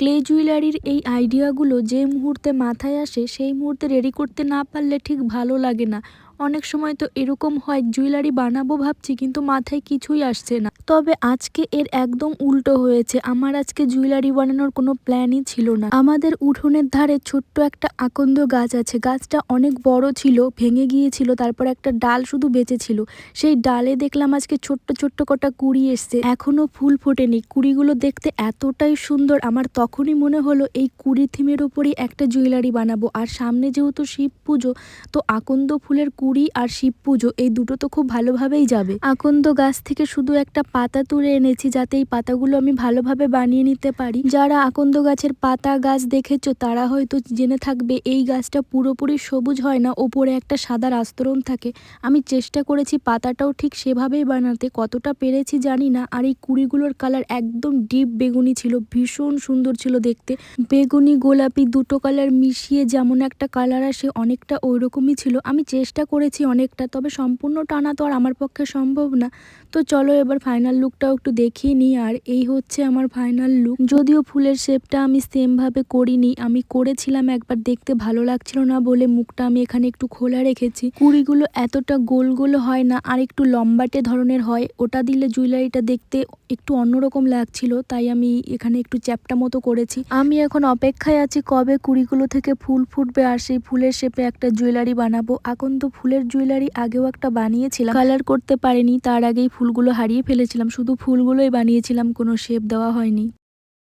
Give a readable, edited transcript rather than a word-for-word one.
Clay জুয়েলারির এই আইডিয়াগুলো যে মুহূর্তে মাথায় আসে সেই মুহূর্তে রেডি করতে না পারলে ঠিক ভালো লাগে না। অনেক সময় তো এরকম হয় জুয়েলারি বানাবো ভাবছি কিন্তু মাথায় কিছুই আসছে না। তবে আজকে এর একদম উল্টো হয়েছে। আমার আজকে জুয়েলারি বানানোর কোনো প্ল্যানই ছিল না। আমাদের উঠোনের ধারে ছোট্ট একটা আকন্দ গাছ আছে। গাছটা অনেক বড় ছিল, ভেঙে গিয়েছিল, তারপর একটা ডাল শুধু বেঁচে ছিল। সেই ডালে দেখলাম আজকে ছোট্ট ছোট্ট কটা কুড়ি এসছে, এখনো ফুল ফোটেনি। কুড়িগুলো দেখতে এতটাই সুন্দর, আমার তখনই মনে হলো এই কুড়ি থিমের উপরই একটা জুয়েলারি বানাবো। আর সামনে যেহেতু শিব পুজো, তো আকন্দ ফুলের কুড়ি আর শিব পুজো এই দুটো তো খুব ভালোভাবেই যাবে। আকন্দ গাছ থেকে শুধু একটা পাতা তুলে এনেছি যাতে এই পাতাগুলো আমি ভালোভাবে বানিয়ে নিতে পারি। যারা আকন্দ গাছের পাতা গাছ দেখেছো তারা হয়তো জেনে থাকবে এই গাছটা পুরোপুরি সবুজ হয় না, ওপরে একটা সাদা আস্তরণ থাকে। আমি চেষ্টা করেছি পাতাটাও ঠিক সেভাবেই বানাতে, কতটা পেরেছি জানি না। আর এই কুড়িগুলোর কালার একদম ডিপ বেগুনি ছিল, ভীষণ সুন্দর ছিল দেখতে। বেগুনি গোলাপি দুটো কালার মিশিয়ে যেমন একটা কালার আসে অনেকটা ওই রকমই ছিল। আমি চেষ্টা করেছি অনেকটা, তবে সম্পূর্ণ টানা তো আর আমার পক্ষে সম্ভব না। তো চলো এবার ফাইনাল লুকটাও একটু দেখিয়ে নিই। আর এই হচ্ছে আমার ফাইনাল লুক। যদিও ফুলের শেপটা আমি সেমভাবে করিনি, আমি করেছিলাম একবার, দেখতে ভালো লাগছিল না বলে মুখটা আমি এখানে একটু খোলা রেখেছি। কুড়িগুলো এতটা গোল গোল হয় না, আর একটু লম্বাটে ধরনের হয়, ওটা দিলে জুয়েলারিটা দেখতে একটু অন্যরকম লাগছিল, তাই আমি এখানে একটু চ্যাপ্টা মতো করেছি। আমি এখন অপেক্ষায় আছি কবে কুড়িগুলো থেকে ফুল ফুটবে আর সেই ফুলের শেপে একটা জুয়েলারি বানাবো। এখন তো ফুলের জুয়েলারি আগেও একটা বানিয়েছিলাম, কালার করতে পারিনি, তার আগেই ফুলগুলো হারিয়ে ফেলেছিলাম, শুধু ফুলগুলোই বানিয়েছিলাম, কোনো শেপ দেওয়া হয়নি।